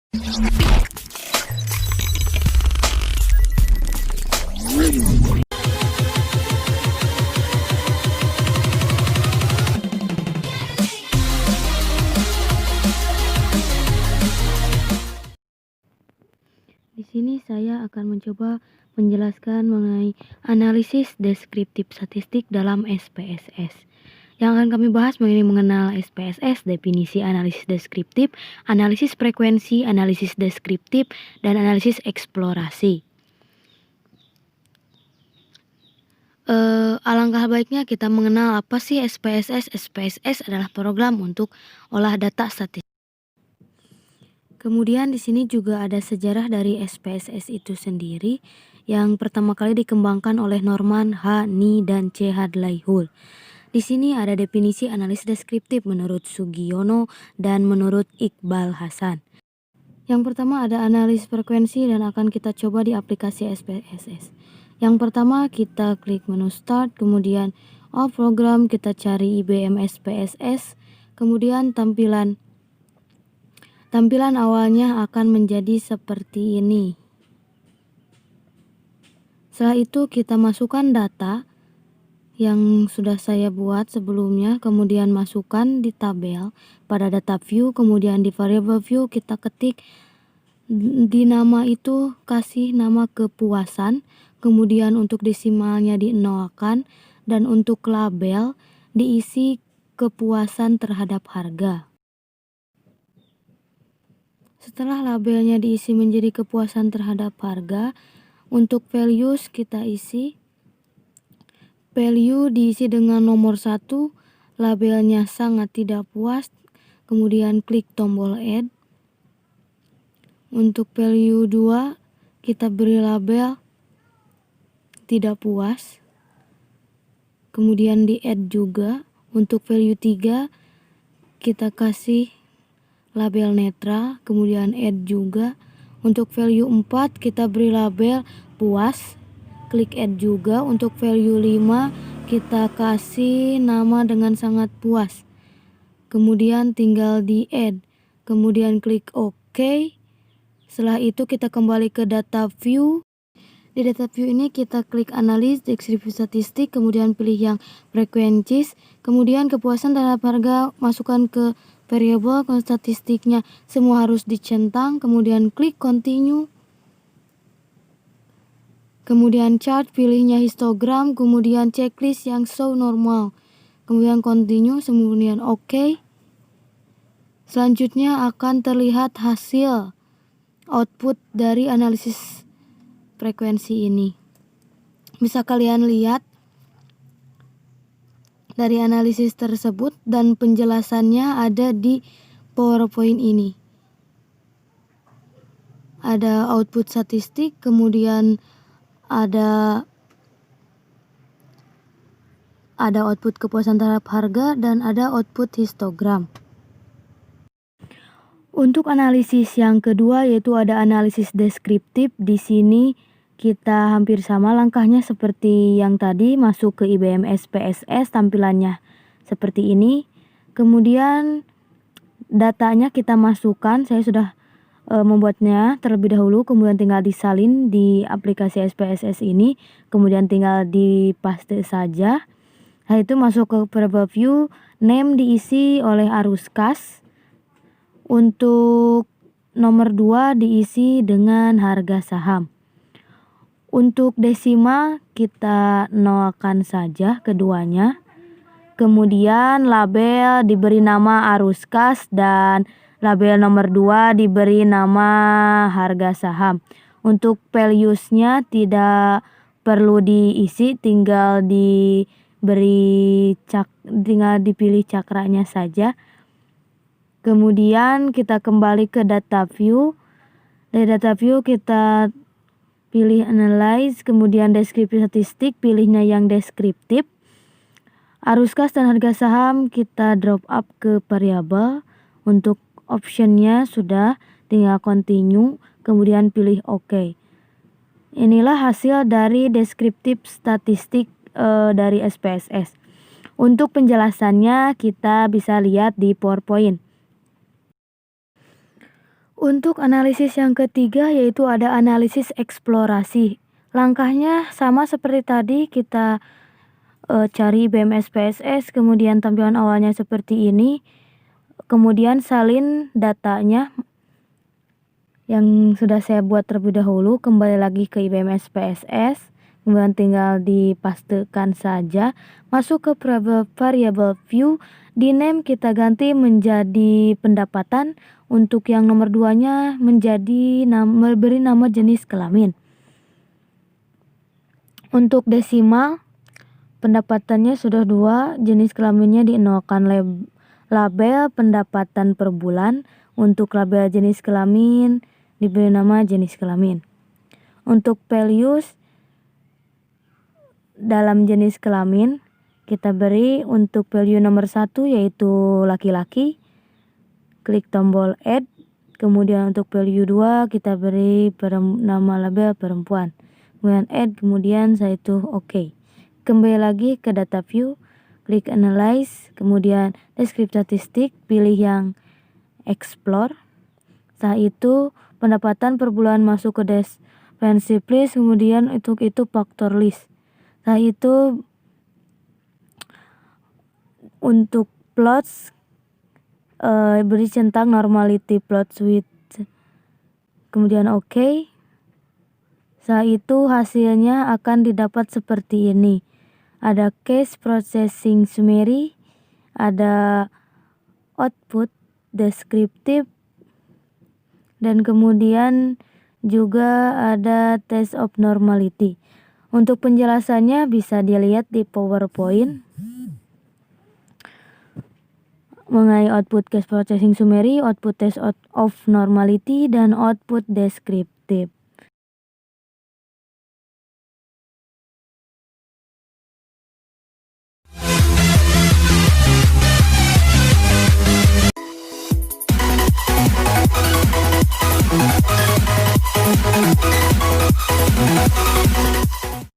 Di sini saya akan mencoba menjelaskan mengenai analisis deskriptif statistik dalam SPSS. Yang akan kami bahas mengenai mengenal SPSS, definisi analisis deskriptif, analisis frekuensi, analisis deskriptif, dan analisis eksplorasi. Alangkah baiknya kita mengenal apa sih SPSS. SPSS adalah program untuk olah data statistik. Kemudian di sini juga ada sejarah dari SPSS itu sendiri yang pertama kali dikembangkan oleh Norman H. Ni dan C. Hadley-Hull. Di sini ada definisi analisis deskriptif menurut Sugiono dan menurut Iqbal Hasan. Yang pertama ada analisis frekuensi dan akan kita coba di aplikasi SPSS. Yang pertama kita klik menu Start, kemudian All Program, kita cari IBM SPSS, kemudian tampilan awalnya akan menjadi seperti ini. Setelah itu kita masukkan data yang sudah saya buat sebelumnya, kemudian masukkan di tabel pada data view, kemudian di variable view kita ketik di nama itu, kasih nama kepuasan, kemudian untuk desimalnya dinolkan, dan untuk label diisi kepuasan terhadap harga. Setelah labelnya diisi menjadi kepuasan terhadap harga, untuk values kita isi value diisi dengan nomor 1, labelnya sangat tidak puas, kemudian klik tombol add. Untuk value 2 kita beri label tidak puas, kemudian di add juga. Untuk value 3 kita kasih label netral, kemudian add juga. Untuk value 4 kita beri label puas, klik add juga. Untuk value 5 kita kasih nama dengan sangat puas, kemudian tinggal di add, kemudian klik OK. Setelah itu kita kembali ke data view. Di data view ini kita klik analis deskripsi statistik, kemudian pilih yang frequencies, kemudian kepuasan terhadap harga masukkan ke variabel, statistiknya semua harus dicentang, kemudian klik continue. Kemudian chart, pilihnya histogram, kemudian checklist yang show normal, kemudian continue, kemudian OK. Selanjutnya akan terlihat hasil output dari analisis frekuensi ini. Bisa kalian lihat dari analisis tersebut dan penjelasannya ada di PowerPoint ini. Ada output statistik, kemudian ada output kepuasan terhadap harga, dan ada output histogram. Untuk analisis yang kedua yaitu ada analisis deskriptif. Di sini kita hampir sama langkahnya seperti yang tadi, masuk ke IBM SPSS, tampilannya seperti ini. Kemudian datanya kita masukkan, saya sudah membuatnya terlebih dahulu, kemudian tinggal disalin di aplikasi SPSS ini, kemudian tinggal dipaste saja. Nah, itu masuk ke variable view, name diisi oleh arus kas. Untuk nomor 2 diisi dengan harga saham. Untuk desimal kita nolkan saja keduanya. Kemudian label diberi nama arus kas dan label nomor 2 diberi nama harga saham. Untuk values-nya tidak perlu diisi, tinggal dipilih cakranya saja. Kemudian kita kembali ke data view. Dari data view kita pilih analyze, kemudian deskripsi statistik, pilihnya yang deskriptif. Arus kas dan harga saham kita drop up ke variabel. Untuk optionnya sudah, tinggal continue, kemudian pilih OK. Inilah hasil dari deskriptif statistik dari SPSS. Untuk penjelasannya kita bisa lihat di PowerPoint. Untuk analisis yang ketiga yaitu ada analisis eksplorasi. Langkahnya sama seperti tadi, kita cari IBMS PSS, kemudian tampilan awalnya seperti ini, kemudian salin datanya yang sudah saya buat terlebih dahulu, kembali lagi ke IBMS PSS, kemudian tinggal dipastekan saja, masuk ke variable view, di name kita ganti menjadi pendapatan, untuk yang nomor 2-nya beri nama jenis kelamin. Untuk desimal, pendapatannya sudah 2, jenis kelaminnya dinolkan, label pendapatan per bulan, untuk label jenis kelamin diberi nama jenis kelamin. Untuk values dalam jenis kelamin kita beri untuk value nomor 1 yaitu laki-laki, klik tombol add, kemudian untuk value 2 kita beri nama label perempuan, kemudian add, kemudian saya itu oke. Kembali lagi ke data view, klik analyze, kemudian deskripsi statistik, pilih yang explore. Setelah itu pendapatan per bulan masuk ke defensive list, kemudian itu factor list. Setelah itu untuk plots beri centang normality plots with, kemudian oke. Setelah itu hasilnya akan didapat seperti ini. Ada case processing summary, ada output descriptive, dan kemudian juga ada test of normality. Untuk penjelasannya bisa dilihat di PowerPoint mengenai output case processing summary, output test of normality, dan output descriptive.